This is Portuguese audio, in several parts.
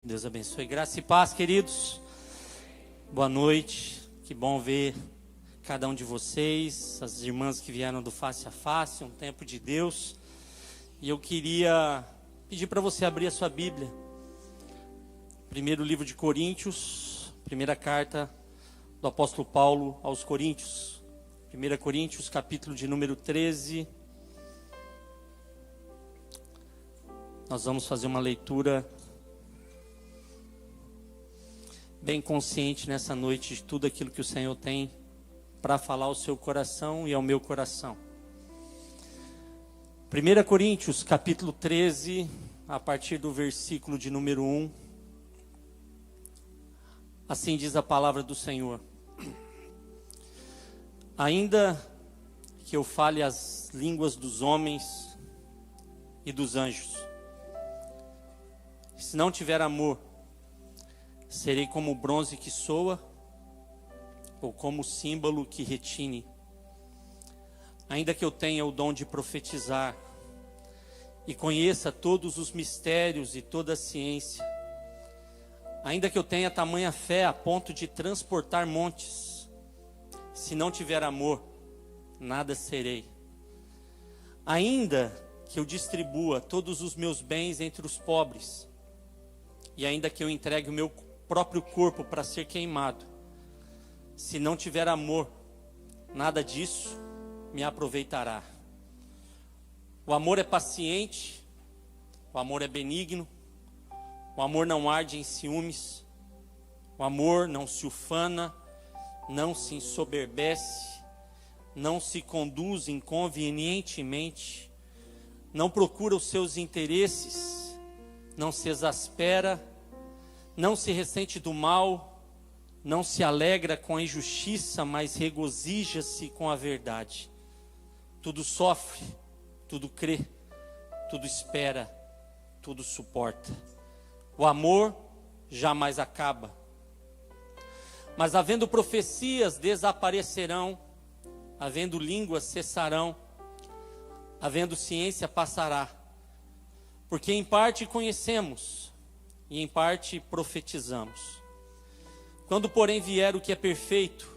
Deus abençoe. Graça e paz, queridos. Boa noite. Que bom ver cada um de vocês, as irmãs que vieram do Face a Face, um tempo de Deus. E eu queria pedir para você abrir a sua Bíblia. Primeiro livro de Coríntios, primeira carta do apóstolo Paulo aos Coríntios. 1 Coríntios, capítulo de número 13. Nós vamos fazer uma leitura bem consciente nessa noite de tudo aquilo que o Senhor tem para falar ao seu coração e ao meu coração. 1 Coríntios, capítulo 13, a partir do versículo de número 1. Assim diz a palavra do Senhor. Ainda que eu fale as línguas dos homens e dos anjos, se não tiver amor, serei como o bronze que soa, ou como o símbolo que retine. Ainda que eu tenha o dom de profetizar, e conheça todos os mistérios e toda a ciência, ainda que eu tenha tamanha fé a ponto de transportar montes, se não tiver amor, nada serei. Ainda que eu distribua todos os meus bens entre os pobres, e ainda que eu entregue o meu próprio corpo para ser queimado, se não tiver amor, nada disso me aproveitará. O amor é paciente, o amor é benigno, o amor não arde em ciúmes, o amor não se ufana, não se ensoberbece, não se conduz inconvenientemente, não procura os seus interesses, não se exaspera, não se ressente do mal, não se alegra com a injustiça, mas regozija-se com a verdade. Tudo sofre, tudo crê, tudo espera, tudo suporta. O amor jamais acaba. Mas havendo profecias, desaparecerão, havendo línguas, cessarão, havendo ciência, passará. Porque em parte conhecemos, e em parte profetizamos. Quando, porém, vier o que é perfeito,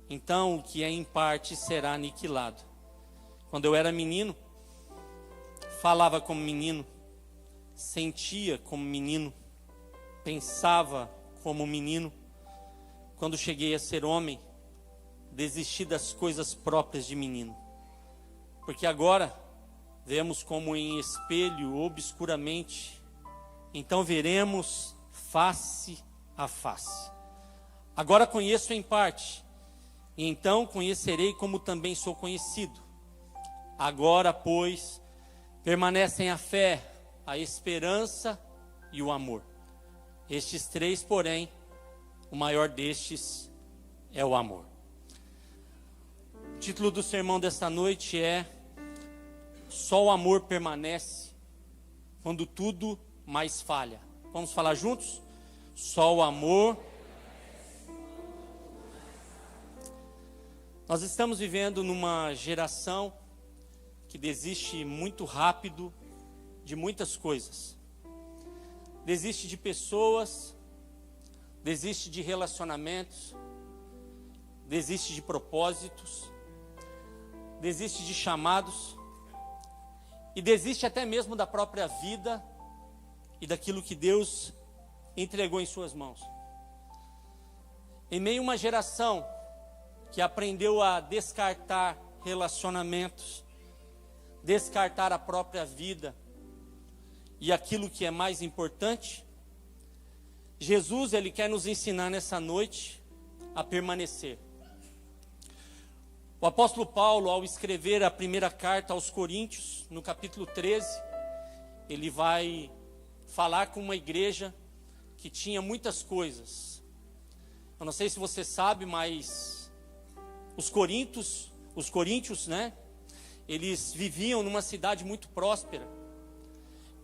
então o que é em parte será aniquilado. Quando eu era menino, falava como menino, sentia como menino, pensava como menino. Quando cheguei a ser homem, desisti das coisas próprias de menino. Porque agora vemos como em espelho, obscuramente, então veremos face a face. Agora conheço em parte, e então conhecerei como também sou conhecido. Agora, pois, permanecem a fé, a esperança e o amor. Estes três, porém, o maior destes é o amor. O título do sermão desta noite é: Só o amor permanece quando tudo mais falha. Vamos falar juntos? Só o amor. Nós estamos vivendo numa geração que desiste muito rápido de muitas coisas. Desiste de pessoas, desiste de relacionamentos, desiste de propósitos, desiste de chamados e desiste até mesmo da própria vida e daquilo que Deus entregou em suas mãos. Em meio a uma geração que aprendeu a descartar relacionamentos, descartar a própria vida e aquilo que é mais importante, Jesus, ele quer nos ensinar nessa noite a permanecer. O apóstolo Paulo, ao escrever a primeira carta aos Coríntios, no capítulo 13, ele vai falar com uma igreja que tinha muitas coisas. Eu não sei se você sabe, mas os coríntios, né? Eles viviam numa cidade muito próspera.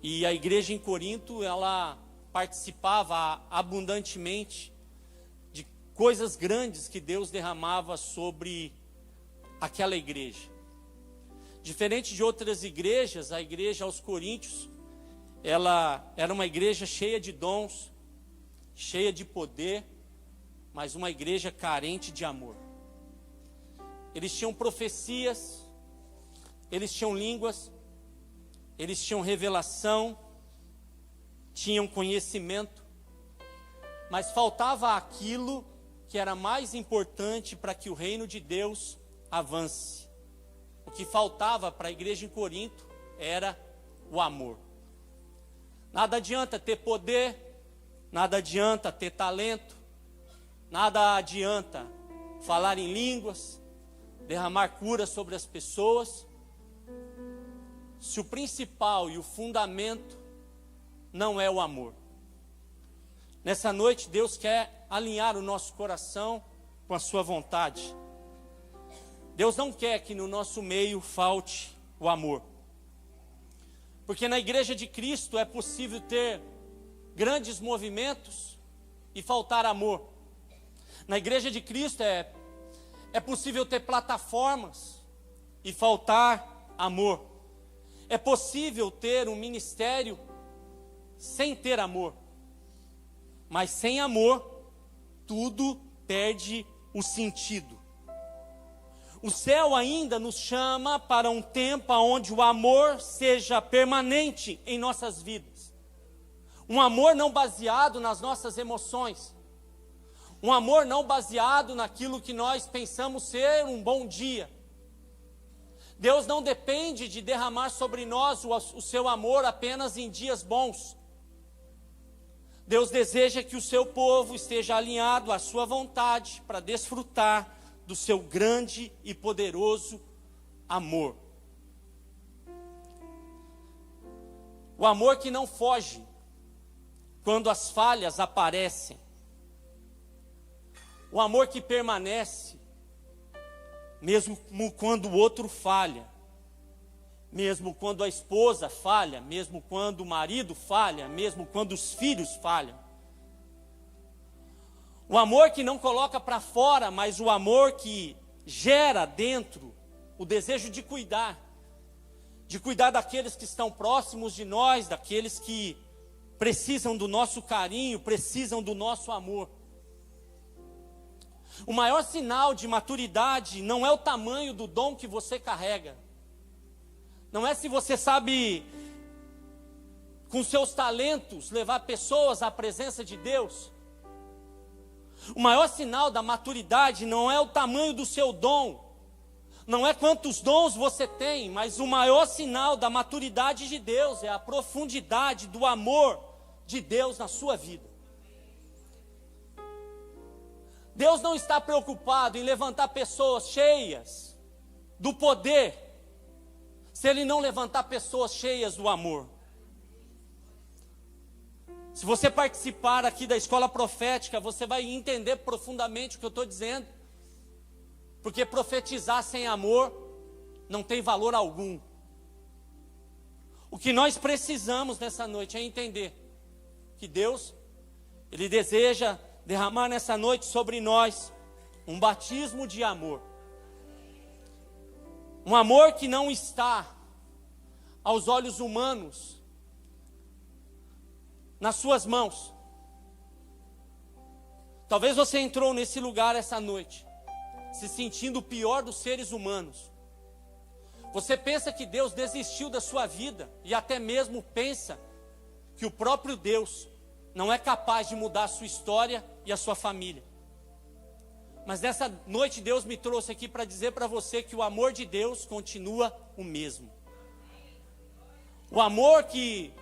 E a igreja em Corinto, ela participava abundantemente de coisas grandes que Deus derramava sobre aquela igreja. Diferente de outras igrejas, a igreja aos Coríntios, ela era uma igreja cheia de dons, cheia de poder, mas uma igreja carente de amor. Eles tinham profecias, eles tinham línguas, eles tinham revelação, tinham conhecimento, mas faltava aquilo que era mais importante para que o reino de Deus avance. O que faltava para a igreja em Corinto era o amor. Nada adianta ter poder, nada adianta ter talento, nada adianta falar em línguas, derramar cura sobre as pessoas, se o principal e o fundamento não é o amor. Nessa noite Deus quer alinhar o nosso coração com a sua vontade. Deus não quer que no nosso meio falte o amor. Porque na igreja de Cristo é possível ter grandes movimentos e faltar amor. Na igreja de Cristo é possível ter plataformas e faltar amor. É possível ter um ministério sem ter amor. Mas sem amor, tudo perde o sentido. O céu ainda nos chama para um tempo onde o amor seja permanente em nossas vidas. Um amor não baseado nas nossas emoções. Um amor não baseado naquilo que nós pensamos ser um bom dia. Deus não depende de derramar sobre nós o seu amor apenas em dias bons. Deus deseja que o seu povo esteja alinhado à sua vontade para desfrutar do seu grande e poderoso amor. O amor que não foge quando as falhas aparecem. O amor que permanece mesmo quando o outro falha. Mesmo quando a esposa falha, mesmo quando o marido falha, mesmo quando os filhos falham. O amor que não coloca para fora, mas o amor que gera dentro o desejo de cuidar daqueles que estão próximos de nós, daqueles que precisam do nosso carinho, precisam do nosso amor. O maior sinal de maturidade não é o tamanho do dom que você carrega. Não é se você sabe, com seus talentos, levar pessoas à presença de Deus. O maior sinal da maturidade não é o tamanho do seu dom, não é quantos dons você tem, mas o maior sinal da maturidade de Deus é a profundidade do amor de Deus na sua vida. Deus não está preocupado em levantar pessoas cheias do poder, se Ele não levantar pessoas cheias do amor. Se você participar aqui da escola profética, você vai entender profundamente o que eu estou dizendo. Porque profetizar sem amor não tem valor algum. O que nós precisamos nessa noite é entender que Deus, Ele deseja derramar nessa noite sobre nós um batismo de amor. Um amor que não está, aos olhos humanos, nas suas mãos. Talvez você entrou nesse lugar essa noite, se sentindo o pior dos seres humanos. Você pensa que Deus desistiu da sua vida, e até mesmo pensa que o próprio Deus não é capaz de mudar a sua história e a sua família. Mas nessa noite Deus me trouxe aqui para dizer para você que o amor de Deus continua o mesmo. O amor que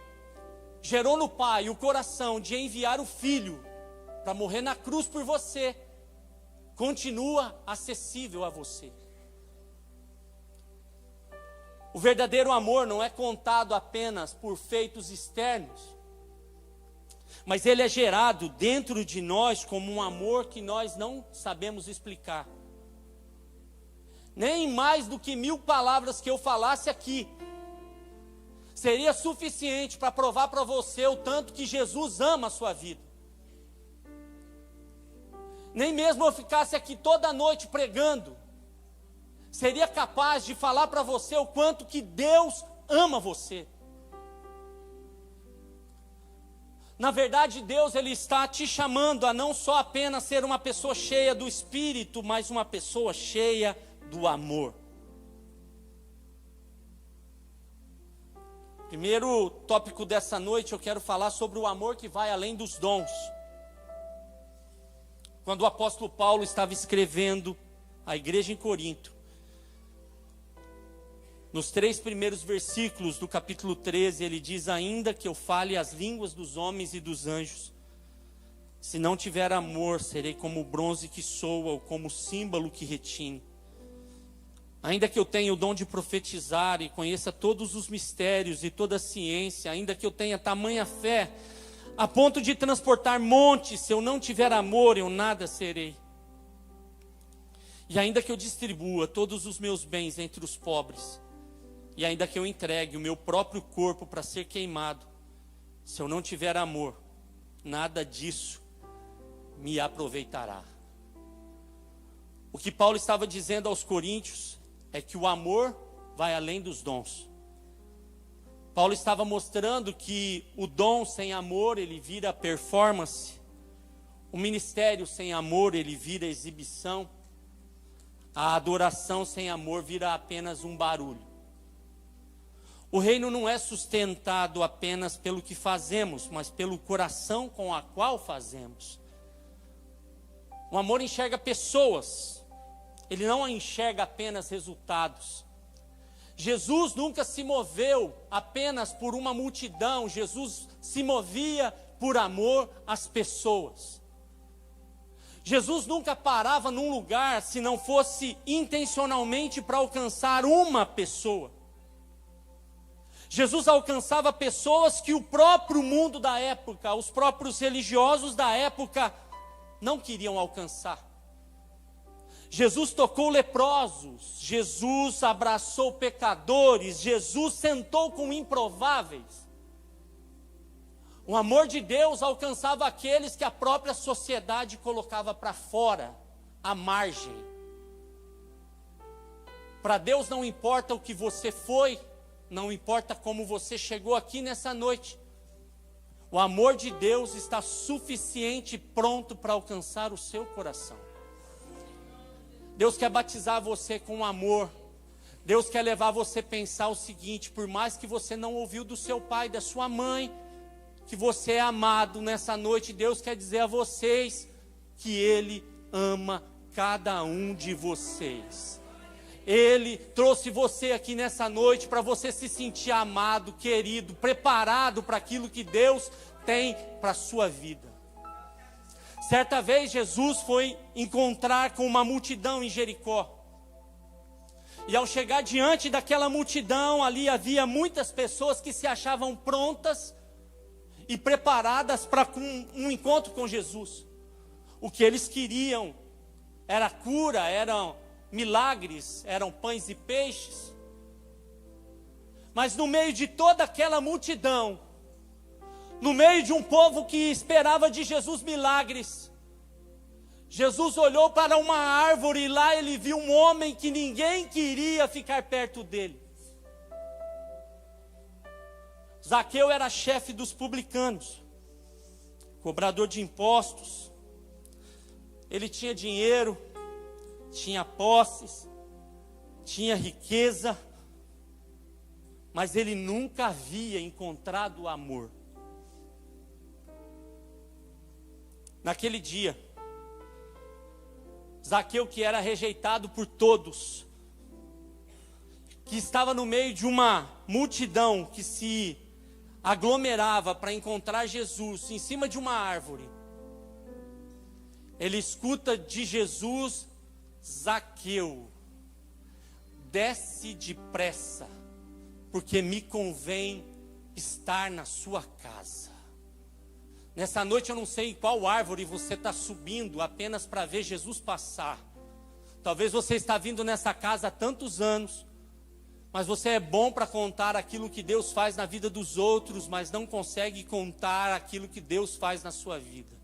gerou no Pai o coração de enviar o Filho para morrer na cruz por você, continua acessível a você. O verdadeiro amor não é contado apenas por feitos externos, mas ele é gerado dentro de nós como um amor que nós não sabemos explicar. Nem mais do que 1000 palavras que eu falasse aqui seria suficiente para provar para você o tanto que Jesus ama a sua vida. Nem mesmo eu ficasse aqui toda noite pregando, seria capaz de falar para você o quanto que Deus ama você. Na verdade, Deus ele está te chamando a não só apenas ser uma pessoa cheia do Espírito, mas uma pessoa cheia do amor. Primeiro tópico dessa noite eu quero falar sobre o amor que vai além dos dons. Quando o apóstolo Paulo estava escrevendo à igreja em Corinto, nos 3 primeiros versículos do capítulo 13, ele diz: ainda que eu fale as línguas dos homens e dos anjos, se não tiver amor, serei como o bronze que soa ou como o símbolo que retine. Ainda que eu tenha o dom de profetizar e conheça todos os mistérios e toda a ciência, ainda que eu tenha tamanha fé, a ponto de transportar montes, se eu não tiver amor, eu nada serei. E ainda que eu distribua todos os meus bens entre os pobres, e ainda que eu entregue o meu próprio corpo para ser queimado, se eu não tiver amor, nada disso me aproveitará. O que Paulo estava dizendo aos coríntios é que o amor vai além dos dons. Paulo estava mostrando que o dom sem amor, ele vira performance. O ministério sem amor, ele vira exibição. A adoração sem amor vira apenas um barulho. O reino não é sustentado apenas pelo que fazemos, mas pelo coração com a qual fazemos. O amor enxerga pessoas, ele não enxerga apenas resultados. Jesus nunca se moveu apenas por uma multidão, Jesus se movia por amor às pessoas. Jesus nunca parava num lugar se não fosse intencionalmente para alcançar uma pessoa. Jesus alcançava pessoas que o próprio mundo da época, os próprios religiosos da época, não queriam alcançar. Jesus tocou leprosos, Jesus abraçou pecadores, Jesus sentou com improváveis. O amor de Deus alcançava aqueles que a própria sociedade colocava para fora, à margem. Para Deus não importa o que você foi, não importa como você chegou aqui nessa noite. O amor de Deus está suficiente e pronto para alcançar o seu coração. Deus quer batizar você com amor. Deus quer levar você a pensar o seguinte: por mais que você não ouviu do seu pai, da sua mãe, que você é amado nessa noite, Deus quer dizer a vocês que Ele ama cada um de vocês. Ele trouxe você aqui nessa noite para você se sentir amado, querido, preparado para aquilo que Deus tem para a sua vida. Certa vez Jesus foi encontrar com uma multidão em Jericó. E ao chegar diante daquela multidão, ali havia muitas pessoas que se achavam prontas e preparadas para um encontro com Jesus. O que eles queriam era cura, eram milagres, eram pães e peixes. Mas no meio de toda aquela multidão, no meio de um povo que esperava de Jesus milagres, Jesus olhou para uma árvore e lá ele viu um homem que ninguém queria ficar perto dele. Zaqueu era chefe dos publicanos, cobrador de impostos. Ele tinha dinheiro, tinha posses, tinha riqueza, mas ele nunca havia encontrado o amor. Naquele dia, Zaqueu, que era rejeitado por todos, que estava no meio de uma multidão que se aglomerava para encontrar Jesus em cima de uma árvore, ele escuta de Jesus: Zaqueu, desce depressa, porque me convém estar na sua casa. Nessa noite eu não sei em qual árvore você está subindo apenas para ver Jesus passar. Talvez você está vindo nessa casa há tantos anos, mas você é bom para contar aquilo que Deus faz na vida dos outros, mas não consegue contar aquilo que Deus faz na sua vida.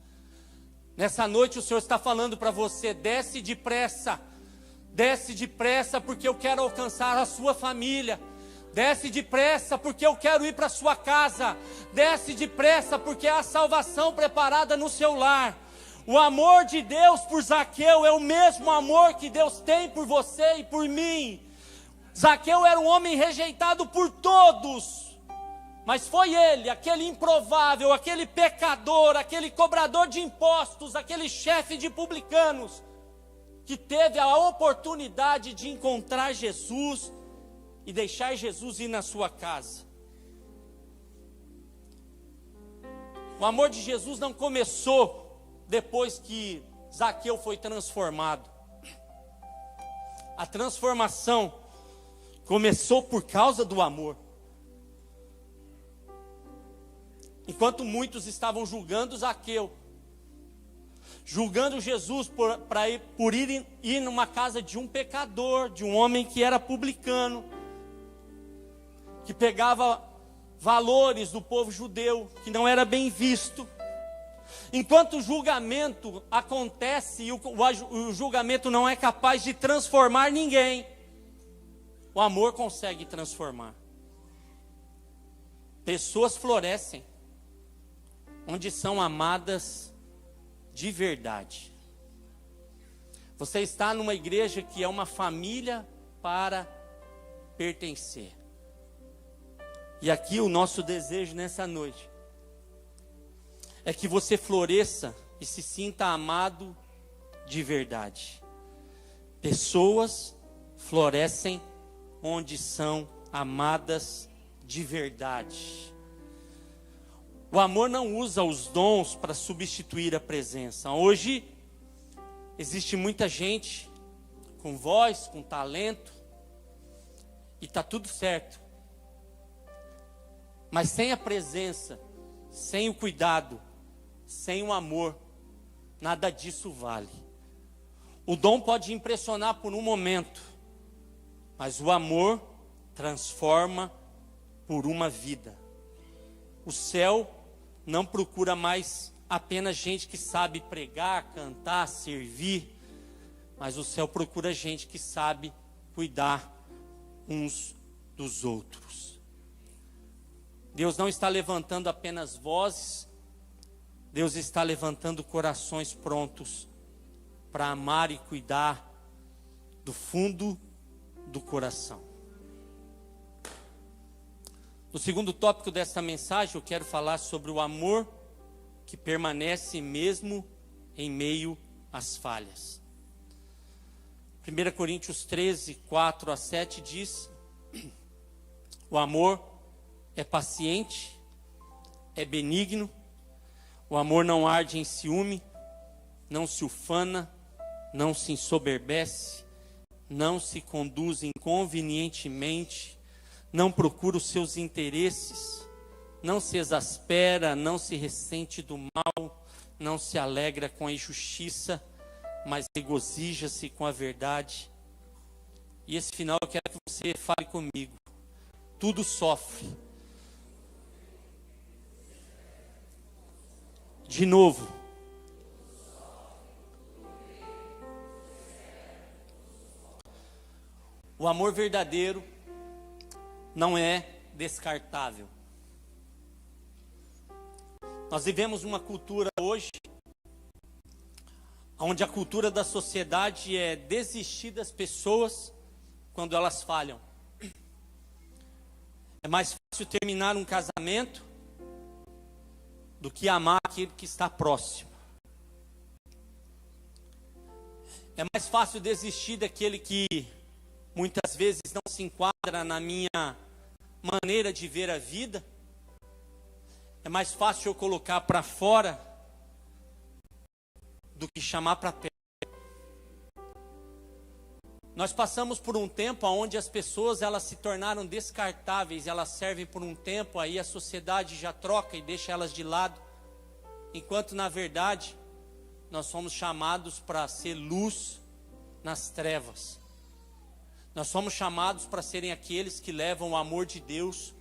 Nessa noite o Senhor está falando para você: desce depressa, porque eu quero alcançar a sua família. Desce depressa, porque eu quero ir para a sua casa. Desce depressa, porque há salvação preparada no seu lar. O amor de Deus por Zaqueu é o mesmo amor que Deus tem por você e por mim. Zaqueu era um homem rejeitado por todos, mas foi ele, aquele improvável, aquele pecador, aquele cobrador de impostos, aquele chefe de publicanos, que teve a oportunidade de encontrar Jesus e deixar Jesus ir na sua casa. O amor de Jesus não começou depois que Zaqueu foi transformado. A transformação começou por causa do amor. Enquanto muitos estavam julgando Zaqueu, julgando Jesus por ir numa casa de um pecador, de um homem que era publicano, que pegava valores do povo judeu, que não era bem visto. Enquanto o julgamento acontece e o julgamento não é capaz de transformar ninguém, o amor consegue transformar. Pessoas florescem onde são amadas de verdade. Você está numa igreja que é uma família para pertencer. E aqui o nosso desejo nessa noite é que você floresça e se sinta amado de verdade. Pessoas florescem onde são amadas de verdade. O amor não usa os dons para substituir a presença. Hoje existe muita gente com voz, com talento, e está tudo certo. Mas sem a presença, sem o cuidado, sem o amor, nada disso vale. O dom pode impressionar por um momento, mas o amor transforma por uma vida. O céu não procura mais apenas gente que sabe pregar, cantar, servir, mas o céu procura gente que sabe cuidar uns dos outros. Deus não está levantando apenas vozes, Deus está levantando corações prontos para amar e cuidar do fundo do coração. No segundo tópico desta mensagem, eu quero falar sobre o amor que permanece mesmo em meio às falhas. 1 Coríntios 13, 4 a 7 diz: o amor é paciente, é benigno, o amor não arde em ciúme, não se ufana, não se ensoberbece, não se conduz inconvenientemente, não procura os seus interesses, não se exaspera, não se ressente do mal, não se alegra com a injustiça, mas regozija-se com a verdade. E esse final eu quero que você fale comigo. Tudo sofre. De novo. O amor verdadeiro não é descartável. Nós vivemos uma cultura hoje, onde a cultura da sociedade é desistir das pessoas quando elas falham. É mais fácil terminar um casamento do que amar aquele que está próximo. É mais fácil desistir daquele que muitas vezes não se enquadra na minha maneira de ver a vida. É mais fácil eu colocar para fora do que chamar para perto. Nós passamos por um tempo onde as pessoas elas se tornaram descartáveis, elas servem por um tempo, aí a sociedade já troca e deixa elas de lado, enquanto na verdade nós somos chamados para ser luz nas trevas. Nós somos chamados para serem aqueles que levam o amor de Deus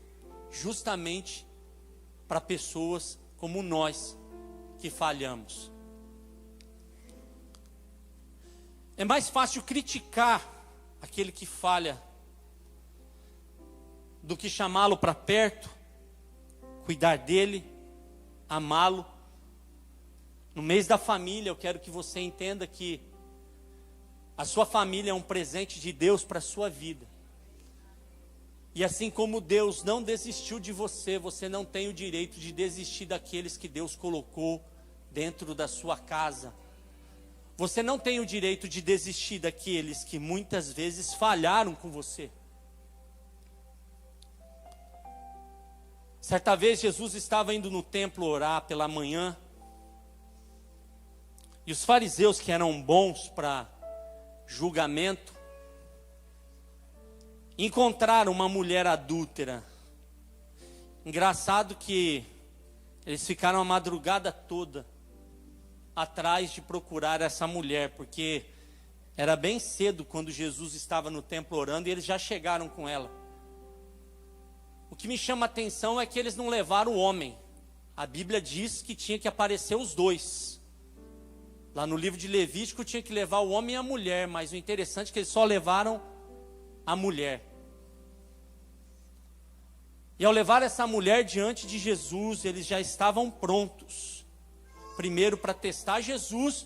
justamente para pessoas como nós que falhamos. É mais fácil criticar aquele que falha do que chamá-lo para perto, cuidar dele, amá-lo. No mês da família, eu quero que você entenda que a sua família é um presente de Deus para a sua vida. E assim como Deus não desistiu de você, você não tem o direito de desistir daqueles que Deus colocou dentro da sua casa. Você não tem o direito de desistir daqueles que muitas vezes falharam com você. Certa vez Jesus estava indo no templo orar pela manhã, e os fariseus, que eram bons para julgamento, encontraram uma mulher adúltera. Engraçado que eles ficaram a madrugada toda atrás de procurar essa mulher, porque era bem cedo quando Jesus estava no templo orando e eles já chegaram com ela. O que me chama a atenção é que eles não levaram o homem. A Bíblia diz que tinha que aparecer os dois. Lá no livro de Levítico tinha que levar o homem e a mulher, mas o interessante é que eles só levaram a mulher. E ao levar essa mulher diante de Jesus, eles já estavam prontos. Primeiro para testar Jesus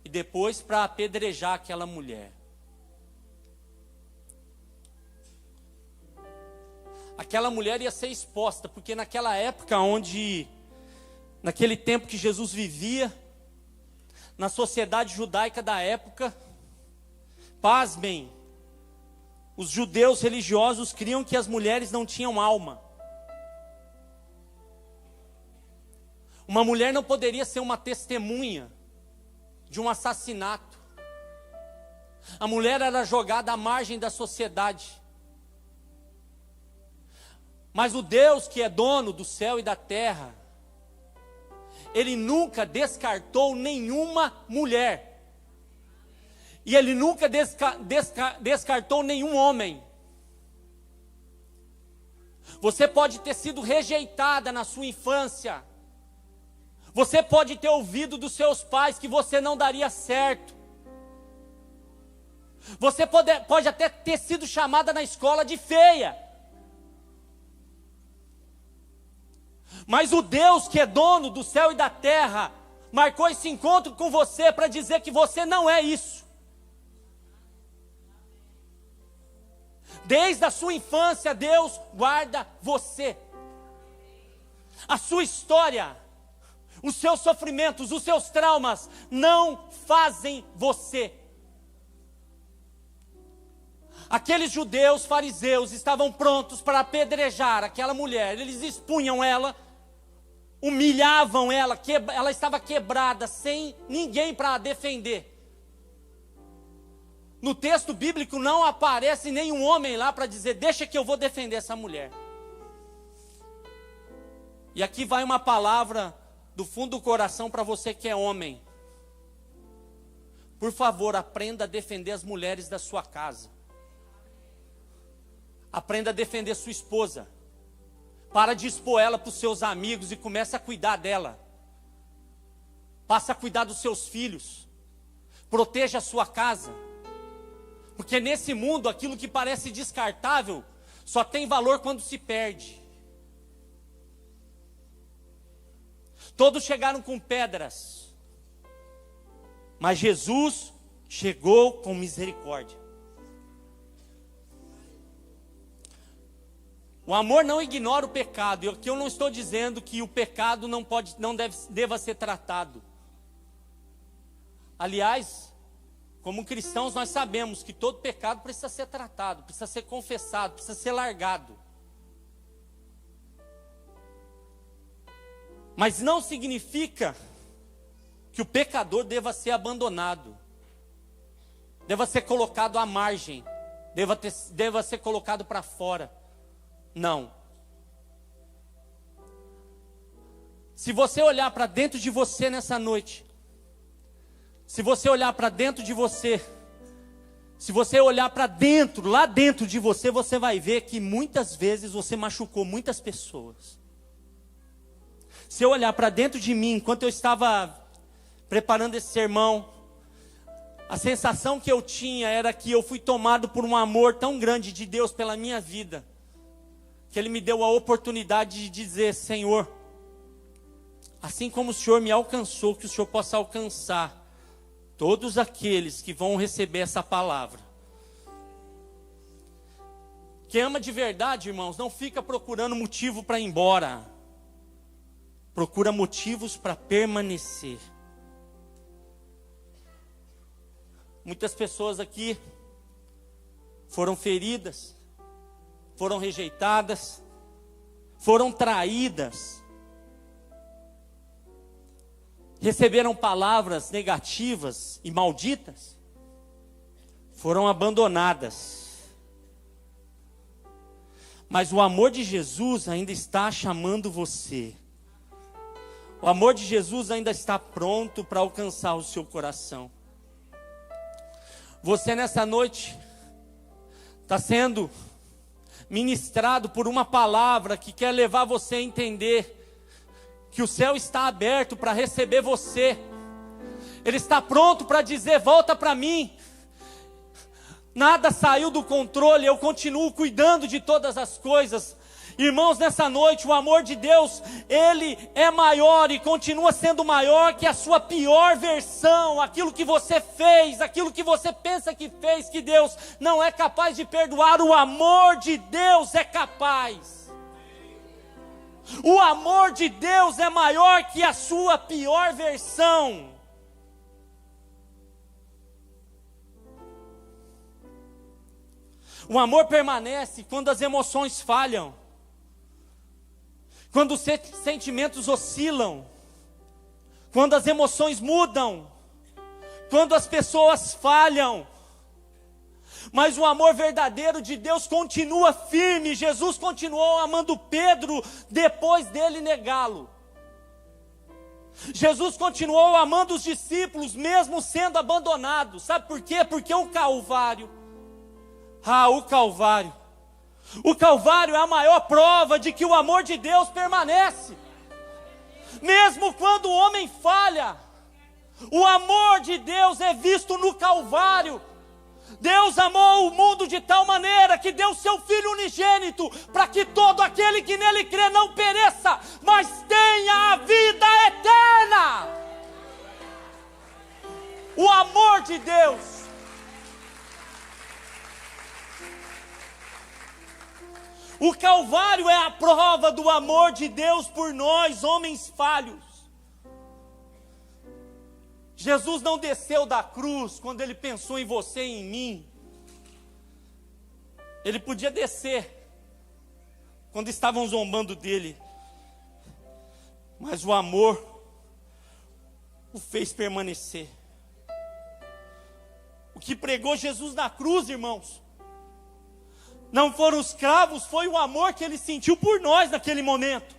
e depois para apedrejar aquela mulher. Aquela mulher ia ser exposta, porque naquela época naquele tempo que Jesus vivia, na sociedade judaica da época, pasmem, os judeus religiosos criam que as mulheres não tinham alma. Uma mulher não poderia ser uma testemunha de um assassinato. A mulher era jogada à margem da sociedade. Mas o Deus que é dono do céu e da terra, Ele nunca descartou nenhuma mulher. E Ele nunca descartou nenhum homem. Você pode ter sido rejeitada na sua infância. Você pode ter ouvido dos seus pais que você não daria certo. Você pode até ter sido chamada na escola de feia. Mas o Deus que é dono do céu e da terra marcou esse encontro com você para dizer que você não é isso. Desde a sua infância, Deus guarda você. A sua história, os seus sofrimentos, os seus traumas não fazem você. Aqueles judeus fariseus estavam prontos para apedrejar aquela mulher. Eles expunham ela, humilhavam ela, ela estava quebrada, sem ninguém para a defender. No texto bíblico não aparece nenhum homem lá para dizer, deixa que eu vou defender essa mulher. E aqui vai uma palavra do fundo do coração para você que é homem. Por favor, aprenda a defender as mulheres da sua casa. Aprenda a defender sua esposa. Para de expor ela para os seus amigos e comece a cuidar dela. Passa a cuidar dos seus filhos. Proteja a sua casa. Porque nesse mundo, aquilo que parece descartável, só tem valor quando se perde. Todos chegaram com pedras. Mas Jesus chegou com misericórdia. O amor não ignora o pecado. E aqui eu não estou dizendo que o pecado não deva ser tratado. Aliás, como cristãos nós sabemos que todo pecado precisa ser tratado, precisa ser confessado, precisa ser largado. Mas não significa que o pecador deva ser abandonado, deva ser colocado à margem, deva ser colocado para fora. Não. Se você olhar para dentro de você nessa noite, se você olhar para dentro de você, se você olhar para dentro, lá dentro de você, você vai ver que muitas vezes você machucou muitas pessoas. Se eu olhar para dentro de mim, enquanto eu estava preparando esse sermão, a sensação que eu tinha era que eu fui tomado por um amor tão grande de Deus pela minha vida, que Ele me deu a oportunidade de dizer: Senhor, assim como o Senhor me alcançou, que o Senhor possa alcançar todos aqueles que vão receber essa palavra. Quem ama de verdade, irmãos, não fica procurando motivo para ir embora. Procura motivos para permanecer. Muitas pessoas aqui foram feridas, foram rejeitadas, foram traídas, receberam palavras negativas e malditas, foram abandonadas. Mas o amor de Jesus ainda está chamando você. O amor de Jesus ainda está pronto para alcançar o seu coração. Você nessa noite está sendo ministrado por uma palavra que quer levar você a entender que o céu está aberto para receber você. Ele está pronto para dizer: volta para mim. Nada saiu do controle, eu continuo cuidando de todas as coisas. Irmãos, nessa noite, o amor de Deus, Ele é maior e continua sendo maior que a sua pior versão. Aquilo que você fez, aquilo que você pensa que fez, que Deus não é capaz de perdoar, o amor de Deus é capaz. O amor de Deus é maior que a sua pior versão. O amor permanece quando as emoções falham, quando os sentimentos oscilam, quando as emoções mudam, quando as pessoas falham. Mas o amor verdadeiro de Deus continua firme. Jesus continuou amando Pedro depois dele negá-lo. Jesus continuou amando os discípulos mesmo sendo abandonados. Sabe por quê? Porque o Calvário, o Calvário é a maior prova de que o amor de Deus permanece. Mesmo quando o homem falha, o amor de Deus é visto no Calvário. Deus amou o mundo de tal maneira que deu seu Filho unigênito, para que todo aquele que nele crê não pereça, mas tenha a vida eterna. O amor de Deus. O Calvário é a prova do amor de Deus por nós, homens falhos. Jesus não desceu da cruz quando Ele pensou em você e em mim. Ele podia descer quando estavam zombando dele. Mas o amor o fez permanecer. O que pregou Jesus na cruz, irmãos, não foram os cravos, foi o amor que Ele sentiu por nós naquele momento.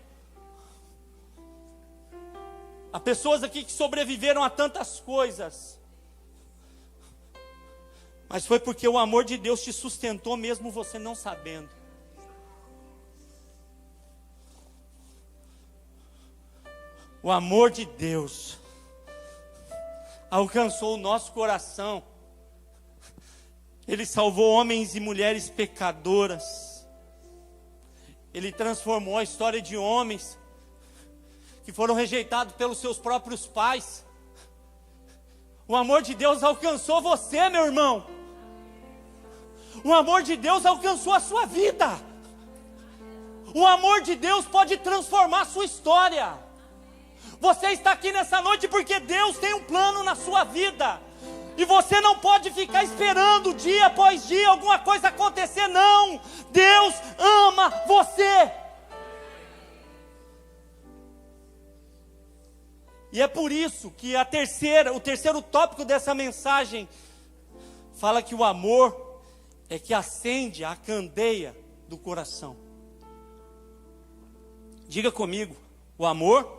Há pessoas aqui que sobreviveram a tantas coisas, mas foi porque o amor de Deus te sustentou mesmo você não sabendo. O amor de Deus alcançou o nosso coração. Ele salvou homens e mulheres pecadoras. Ele transformou a história de homens que foram rejeitados pelos seus próprios pais. O amor de Deus alcançou você, meu irmão. O amor de Deus alcançou a sua vida. O amor de Deus pode transformar a sua história. Você está aqui nessa noite porque Deus tem um plano na sua vida. E você não pode ficar esperando dia após dia alguma coisa acontecer, não. Deus ama você. E é por isso que o terceiro tópico dessa mensagem fala que o amor é que acende a candeia do coração. Diga comigo, o amor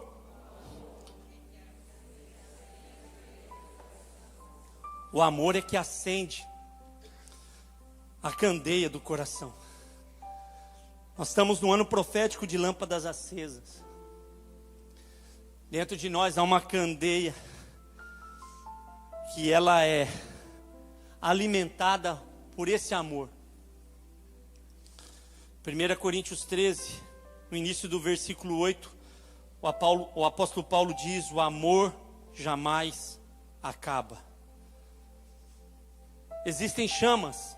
é que acende a candeia do coração. Nós estamos no ano profético de lâmpadas acesas. Dentro de nós há uma candeia que ela é alimentada por esse amor. 1 Coríntios 13, no início do versículo 8, o apóstolo Paulo diz: o amor jamais acaba. Existem chamas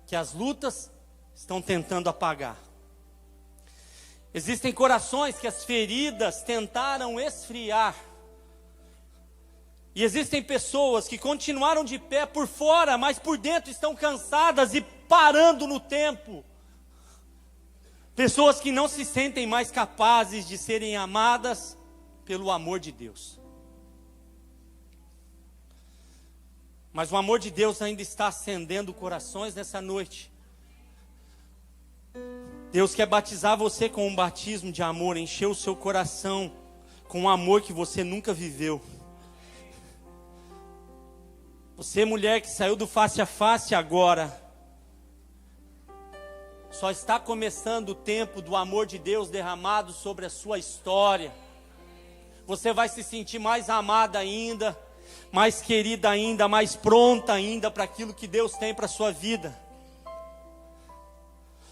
que as lutas estão tentando apagar. Existem corações que as feridas tentaram esfriar. E existem pessoas que continuaram de pé por fora, mas por dentro estão cansadas e parando no tempo. Pessoas que não se sentem mais capazes de serem amadas pelo amor de Deus. Mas o amor de Deus ainda está acendendo corações nessa noite. Deus quer batizar você com um batismo de amor, encher o seu coração com um amor que você nunca viveu. Você, mulher que saiu do face a face agora, só está começando o tempo do amor de Deus derramado sobre a sua história. Você vai se sentir mais amada ainda, mais querida ainda, mais pronta ainda para aquilo que Deus tem para a sua vida.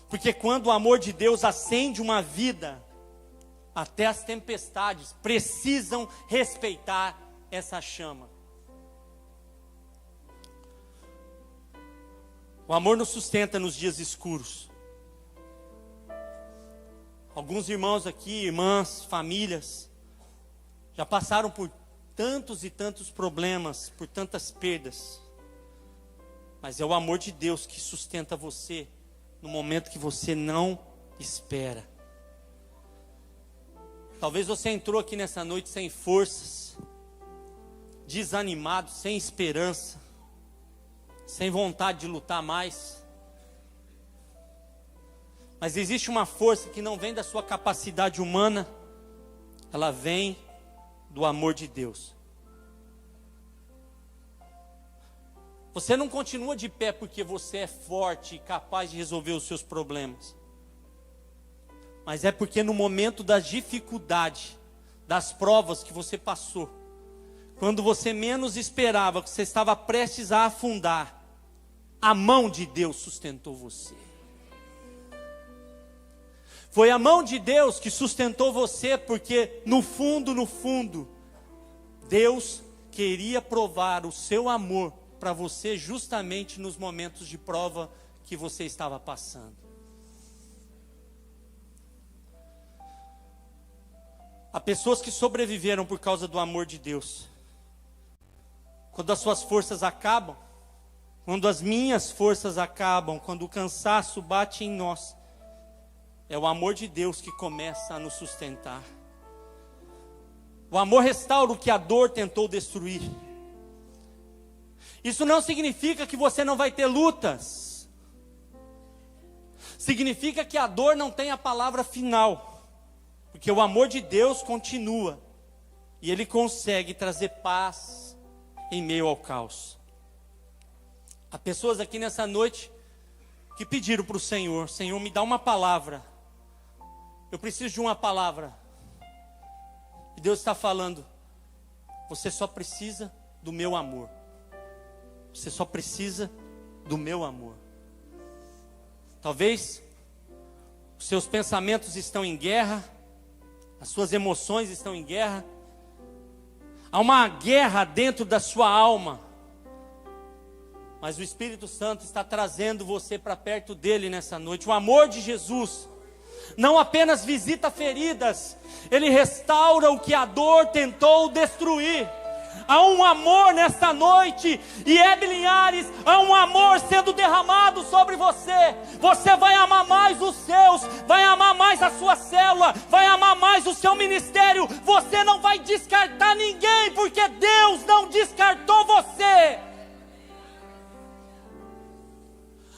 Porque quando o amor de Deus acende uma vida, até as tempestades precisam respeitar essa chama. O amor nos sustenta nos dias escuros. Alguns irmãos aqui, irmãs, famílias, já passaram por tantos e tantos problemas, por tantas perdas. Mas é o amor de Deus que sustenta você no momento que você não espera. Talvez você entrou aqui nessa noite sem forças, desanimado, sem esperança, sem vontade de lutar mais. Mas existe uma força que não vem da sua capacidade humana, ela vem do amor de Deus. Você não continua de pé porque você é forte e capaz de resolver os seus problemas. Mas é porque no momento da dificuldade, das provas que você passou, quando você menos esperava, que você estava prestes a afundar, a mão de Deus sustentou você. Foi a mão de Deus que sustentou você, porque no fundo, Deus queria provar o seu amor para você justamente nos momentos de prova que você estava passando. Há pessoas que sobreviveram por causa do amor de Deus. Quando as suas forças acabam, quando as minhas forças acabam, quando o cansaço bate em nós, é o amor de Deus que começa a nos sustentar. O amor restaura o que a dor tentou destruir. Isso não significa que você não vai ter lutas. Significa que a dor não tem a palavra final. Porque o amor de Deus continua. E Ele consegue trazer paz em meio ao caos. Há pessoas aqui nessa noite que pediram para o Senhor: Senhor, me dá uma palavra. Eu preciso de uma palavra. E Deus está falando: você só precisa do meu amor. Você só precisa do meu amor. Talvez os seus pensamentos estão em guerra, as suas emoções estão em guerra. Há uma guerra dentro da sua alma. Mas o Espírito Santo está trazendo você para perto dele nessa noite. O amor de Jesus não apenas visita feridas, ele restaura o que a dor tentou destruir. Há um amor nesta noite, e Linhares, há um amor sendo derramado sobre você. Você vai amar mais os seus, vai amar mais a sua célula, vai amar mais o seu ministério. Você não vai descartar ninguém, porque Deus não descartou você.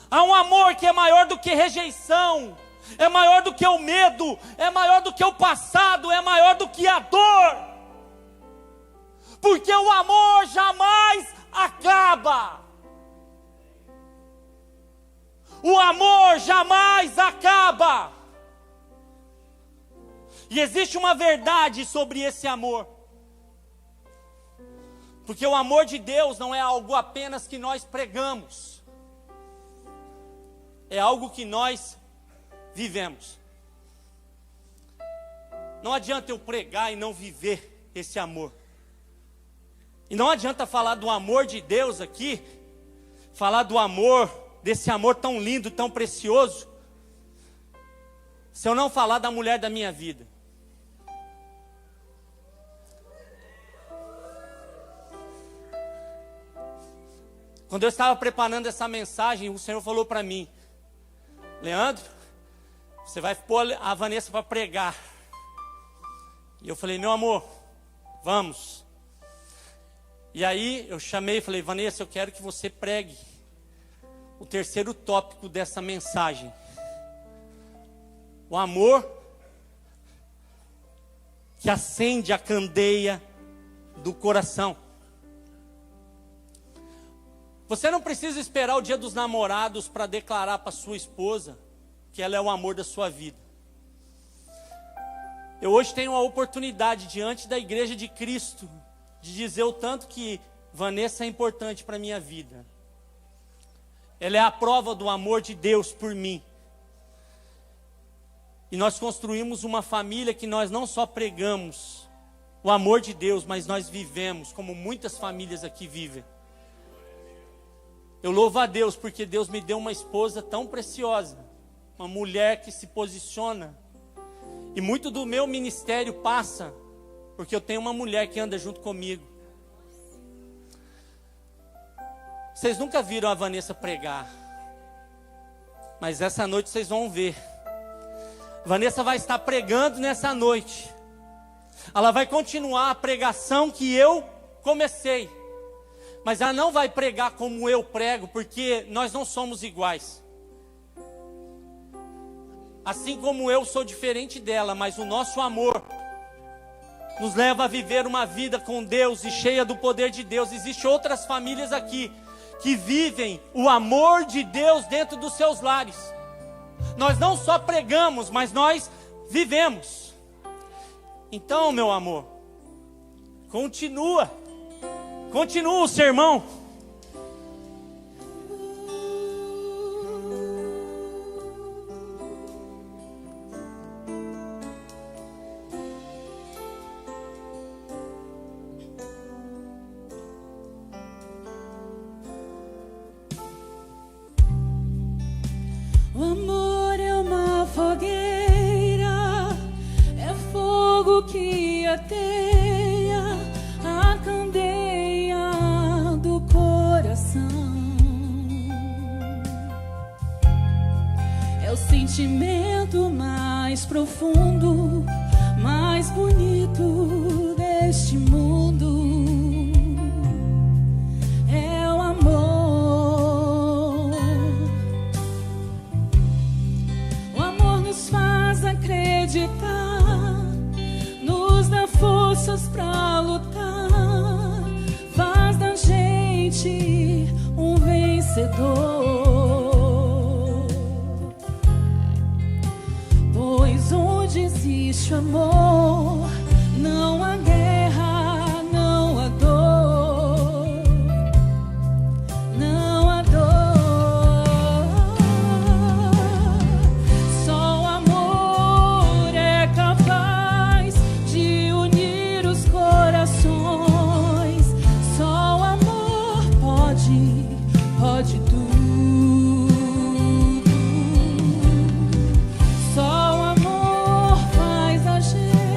Há um amor que é maior do que rejeição, é maior do que o medo, é maior do que o passado, é maior do que a dor. Porque o amor jamais acaba. O amor jamais acaba. E existe uma verdade sobre esse amor. Porque o amor de Deus não é algo apenas que nós pregamos. É algo que nós vivemos. Não adianta eu pregar e não viver esse amor. E não adianta falar do amor de Deus aqui, falar do amor, desse amor tão lindo, tão precioso, se eu não falar da mulher da minha vida. Quando eu estava preparando essa mensagem, o Senhor falou para mim: Leandro, você vai pôr a Vanessa para pregar. E eu falei: meu amor, vamos. E aí eu chamei e falei: Vanessa, eu quero que você pregue o terceiro tópico dessa mensagem. O amor que acende a candeia do coração. Você não precisa esperar o dia dos namorados para declarar para sua esposa que ela é o amor da sua vida. Eu hoje tenho a oportunidade diante da igreja de Cristo de dizer o tanto que Vanessa é importante para a minha vida. Ela é a prova do amor de Deus por mim. E nós construímos uma família que nós não só pregamos o amor de Deus, mas nós vivemos como muitas famílias aqui vivem. Eu louvo a Deus porque Deus me deu uma esposa tão preciosa, uma mulher que se posiciona. E muito do meu ministério passa porque eu tenho uma mulher que anda junto comigo. Vocês nunca viram a Vanessa pregar, mas essa noite vocês vão ver. Vanessa vai estar pregando nessa noite. Ela vai continuar a pregação que eu comecei. Mas ela não vai pregar como eu prego, porque nós não somos iguais. Assim como eu sou diferente dela, mas o nosso amor nos leva a viver uma vida com Deus e cheia do poder de Deus. Existem outras famílias aqui que vivem o amor de Deus dentro dos seus lares. Nós não só pregamos, mas nós vivemos. Então, meu amor, continua o sermão. O amor é uma fogueira, é fogo que ateia a candeia do coração. É o sentimento mais profundo, mais bonito deste mundo. É o amor. O amor nos faz acreditar, nos dá forças pra lutar, faz da gente um vencedor. Pois onde existe amor, não há guerra, não há dor, não há dor. Só o amor é capaz de unir os corações. Só o amor pode tudo. Só o amor faz a gente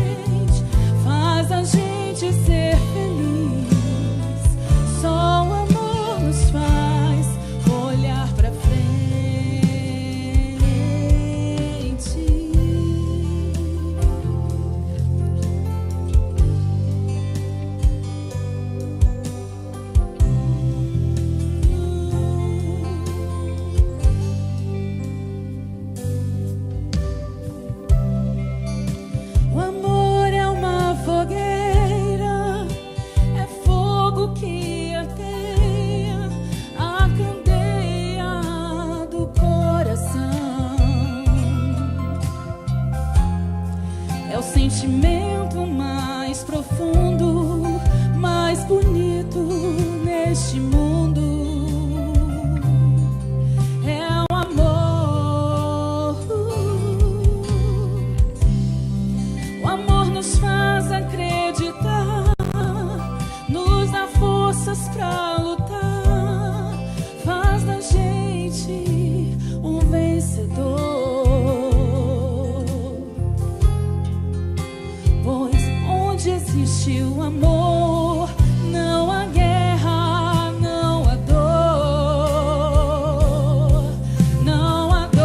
forças pra lutar, faz da gente um vencedor. Pois onde existe o amor, não há guerra, não há dor, não há dor.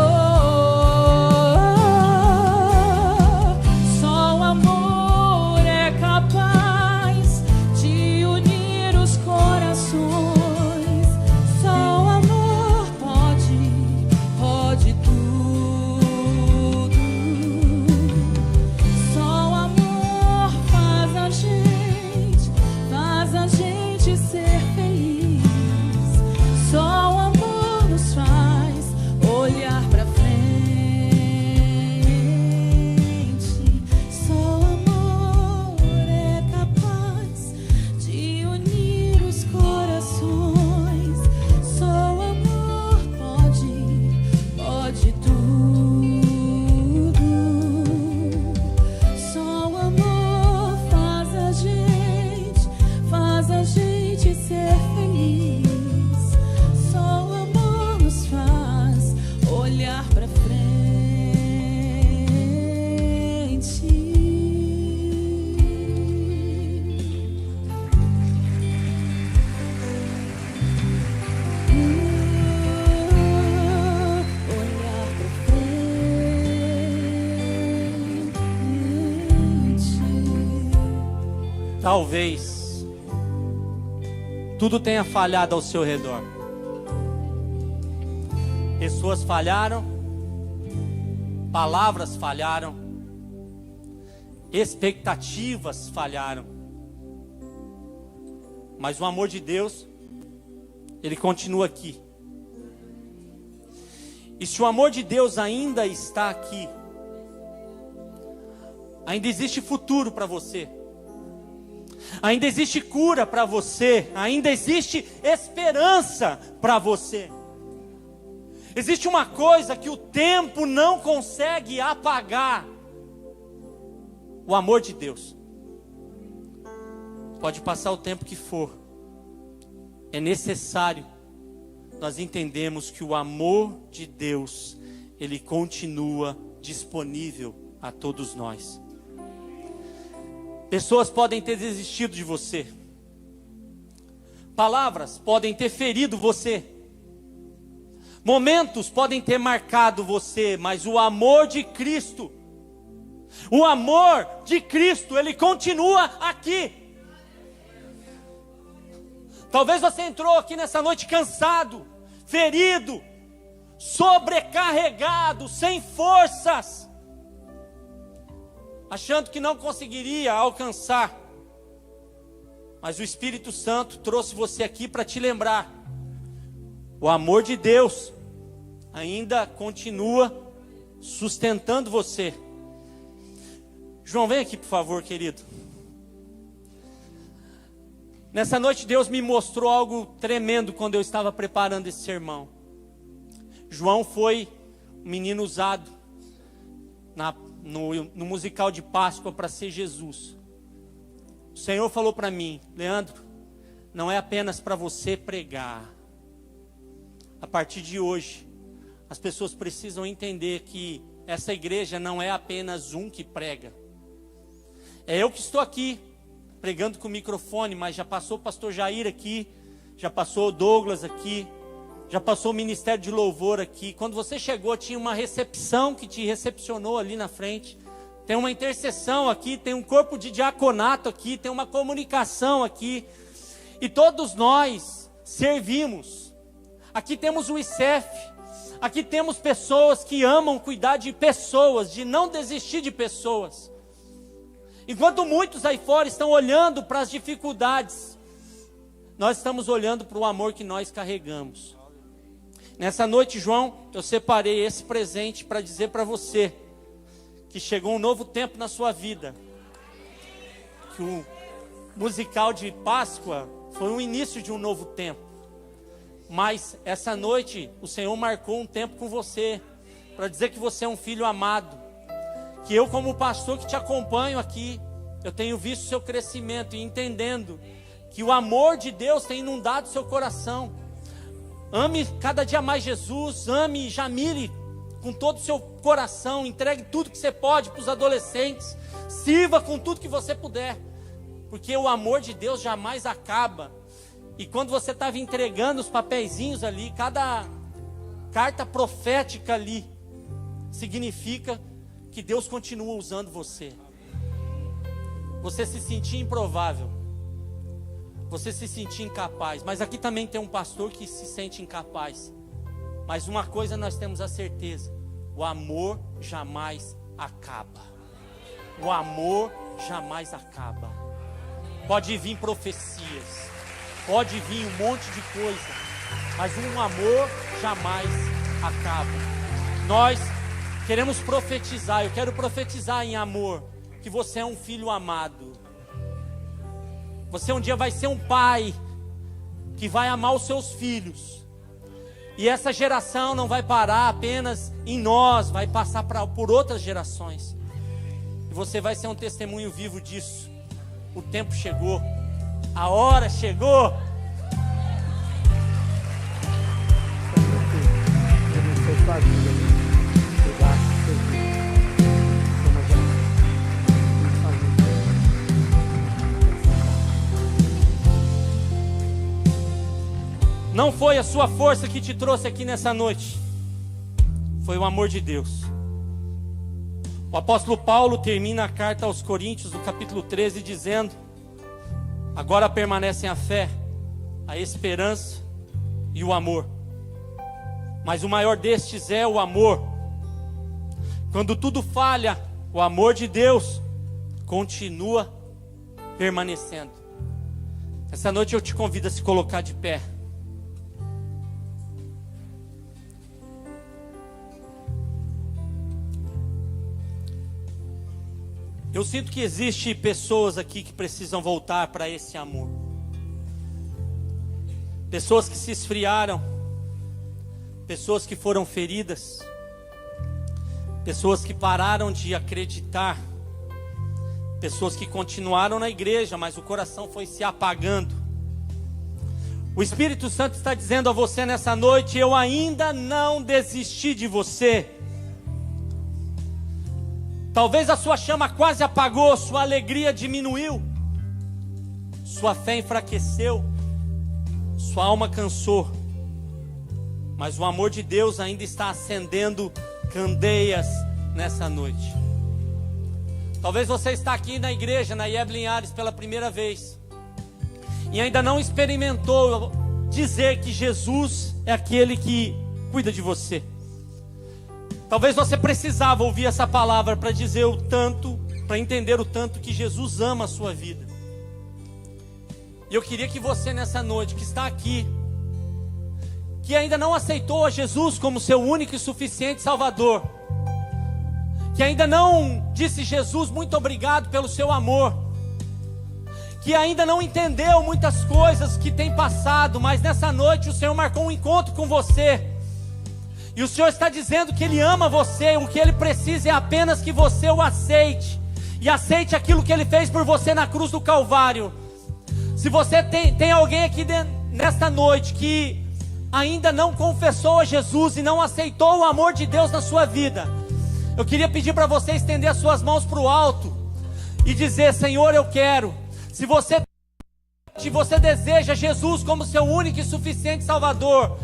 Só o amor é capaz de unir os corações. Só o amor pode tudo. Só o amor faz a gente ser feliz. Só o amor nos faz olhar pra frente. Só o amor é capaz de unir os corações. Só o amor pode tudo. Só o amor faz a gente ser feliz. Só o amor nos faz olhar pra frente. Olhar pra frente. Talvez tudo tenha falhado ao seu redor. Pessoas falharam, palavras falharam, expectativas falharam. Mas o amor de Deus, ele continua aqui. E se o amor de Deus ainda está aqui, ainda existe futuro para você. Ainda existe cura para você, ainda existe esperança para você. Existe uma coisa que o tempo não consegue apagar: o amor de Deus. Pode passar o tempo que for, é necessário nós entendemos que o amor de Deus, ele continua disponível a todos nós. Pessoas podem ter desistido de você. Palavras podem ter ferido você. Momentos podem ter marcado você, mas o amor de Cristo, ele continua aqui. Talvez você entrou aqui nessa noite cansado, ferido, sobrecarregado, sem forças, achando que não conseguiria alcançar. Mas o Espírito Santo trouxe você aqui para te lembrar: o amor de Deus ainda continua sustentando você. João, vem aqui por favor, querido. Nessa noite Deus me mostrou algo tremendo quando eu estava preparando esse sermão. João foi um menino usado no musical de Páscoa para ser Jesus. O Senhor falou para mim: Leandro, não é apenas para você pregar. A partir de hoje, as pessoas precisam entender que essa igreja não é apenas um que prega. É eu que estou aqui pregando com o microfone, mas já passou o pastor Jair aqui, já passou o Douglas aqui, já passou o ministério de louvor aqui. Quando você chegou, tinha uma recepção que te recepcionou ali na frente. Tem uma intercessão aqui, tem um corpo de diaconato aqui, tem uma comunicação aqui. E todos nós servimos. Aqui temos o ICEF. Aqui temos pessoas que amam cuidar de pessoas, de não desistir de pessoas. Enquanto muitos aí fora estão olhando para as dificuldades, nós estamos olhando para o amor que nós carregamos. Nessa noite, João, eu separei esse presente para dizer para você que chegou um novo tempo na sua vida. Que o musical de Páscoa foi o início de um novo tempo. Mas essa noite o Senhor marcou um tempo com você, para dizer que você é um filho amado. Que eu, como pastor que te acompanho aqui, eu tenho visto seu crescimento e entendendo que o amor de Deus tem inundado seu coração. Ame cada dia mais Jesus, ame Jamile com todo o seu coração, entregue tudo que você pode para os adolescentes, sirva com tudo que você puder, porque o amor de Deus jamais acaba. E quando você estava entregando os papeizinhos ali, cada carta profética ali, significa que Deus continua usando você. Você se sentia improvável, você se sentia incapaz, mas aqui também tem um pastor que se sente incapaz. Mas uma coisa nós temos a certeza: o amor jamais acaba. O amor jamais acaba. Pode vir profecias, pode vir um monte de coisa, mas um amor jamais acaba. Nós queremos profetizar, eu quero profetizar em amor, que você é um filho amado. Você um dia vai ser um pai que vai amar os seus filhos. E essa geração não vai parar apenas em nós, vai passar por outras gerações. E você vai ser um testemunho vivo disso. O tempo chegou, a hora chegou. Não foi a sua força que te trouxe aqui nessa noite, foi o amor de Deus. O apóstolo Paulo termina a carta aos Coríntios, no capítulo 13, dizendo: agora permanecem a fé, a esperança e o amor, mas o maior destes é o amor. Quando tudo falha, o amor de Deus continua permanecendo. Essa noite eu te convido a se colocar de pé. Eu sinto que existe pessoas aqui que precisam voltar para esse amor. Pessoas que se esfriaram, pessoas que foram feridas, pessoas que pararam de acreditar, pessoas que continuaram na igreja, mas o coração foi se apagando. O Espírito Santo está dizendo a você nessa noite: eu ainda não desisti de você. Talvez a sua chama quase apagou, sua alegria diminuiu, sua fé enfraqueceu, sua alma cansou, mas o amor de Deus ainda está acendendo candeias nessa noite. Talvez você está aqui na igreja, na IEB Linhares, pela primeira vez, e ainda não experimentou dizer que Jesus é aquele que cuida de você. Talvez você precisava ouvir essa palavra para dizer o tanto, para entender o tanto que Jesus ama a sua vida. E eu queria que você nessa noite, que está aqui, que ainda não aceitou a Jesus como seu único e suficiente Salvador, que ainda não disse: Jesus, muito obrigado pelo seu amor, que ainda não entendeu muitas coisas que tem passado, mas nessa noite o Senhor marcou um encontro com você. E o Senhor está dizendo que Ele ama você. O que Ele precisa é apenas que você o aceite. E aceite aquilo que Ele fez por você na cruz do Calvário. Se você tem alguém aqui nesta noite que ainda não confessou a Jesus e não aceitou o amor de Deus na sua vida, eu queria pedir para você estender as suas mãos para o alto e dizer: Senhor, eu quero. Se você deseja Jesus como seu único e suficiente Salvador,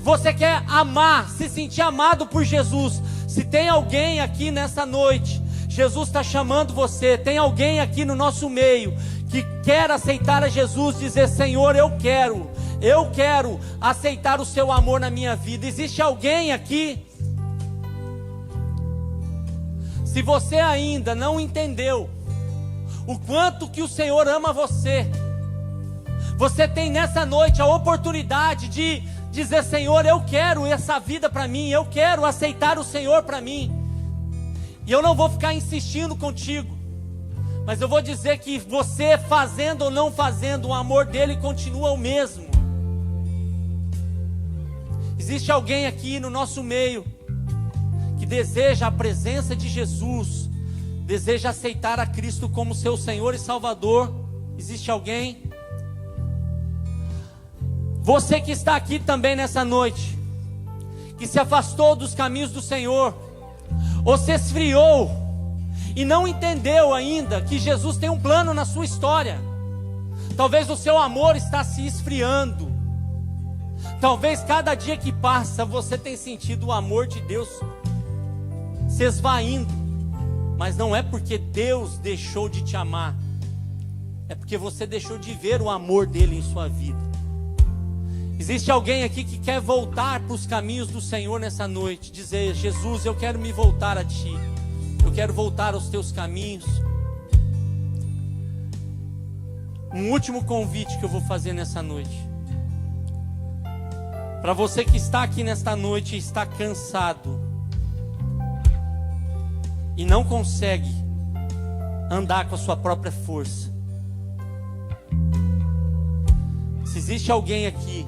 você quer amar, se sentir amado por Jesus, se tem alguém aqui nessa noite, Jesus está chamando você. Tem alguém aqui no nosso meio que quer aceitar a Jesus, dizer: Senhor, eu quero aceitar o seu amor na minha vida. Existe alguém aqui? Se você ainda não entendeu o quanto que o Senhor ama você, você tem nessa noite a oportunidade de dizer: Senhor, eu quero essa vida para mim, eu quero aceitar o Senhor para mim. E eu não vou ficar insistindo contigo, mas eu vou dizer que você, fazendo ou não fazendo, o amor dele continua o mesmo. Existe alguém aqui no nosso meio que deseja a presença de Jesus, deseja aceitar a Cristo como seu Senhor e Salvador? Existe alguém? Você que está aqui também nessa noite, que se afastou dos caminhos do Senhor, ou se esfriou e não entendeu ainda que Jesus tem um plano na sua história. Talvez o seu amor está se esfriando. Talvez cada dia que passa você tenha sentido o amor de Deus se esvaindo. Mas não é porque Deus deixou de te amar, é porque você deixou de ver o amor dele em sua vida. Existe alguém aqui que quer voltar para os caminhos do Senhor nessa noite, dizer: Jesus, eu quero me voltar a Ti, eu quero voltar aos Teus caminhos. Um último convite que eu vou fazer nessa noite, para você que está aqui nesta noite e está cansado e não consegue andar com a sua própria força. Se existe alguém aqui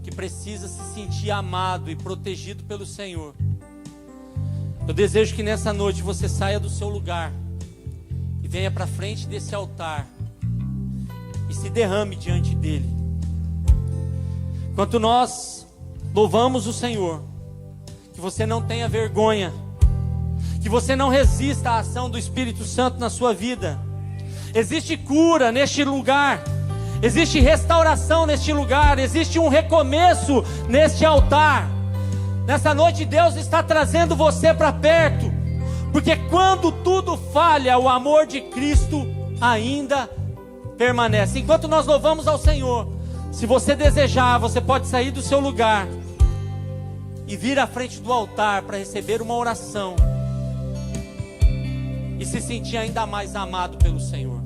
que precisa se sentir amado e protegido pelo Senhor, eu desejo que nessa noite você saia do seu lugar e venha para frente desse altar e se derrame diante dele. Enquanto nós louvamos o Senhor, que você não tenha vergonha, que você não resista à ação do Espírito Santo na sua vida. Existe cura neste lugar, existe restauração neste lugar, existe um recomeço neste altar. Nessa noite Deus está trazendo você para perto, porque quando tudo falha, o amor de Cristo ainda permanece. Enquanto nós louvamos ao Senhor, se você desejar, você pode sair do seu lugar e vir à frente do altar para receber uma oração e se sentir ainda mais amado pelo Senhor.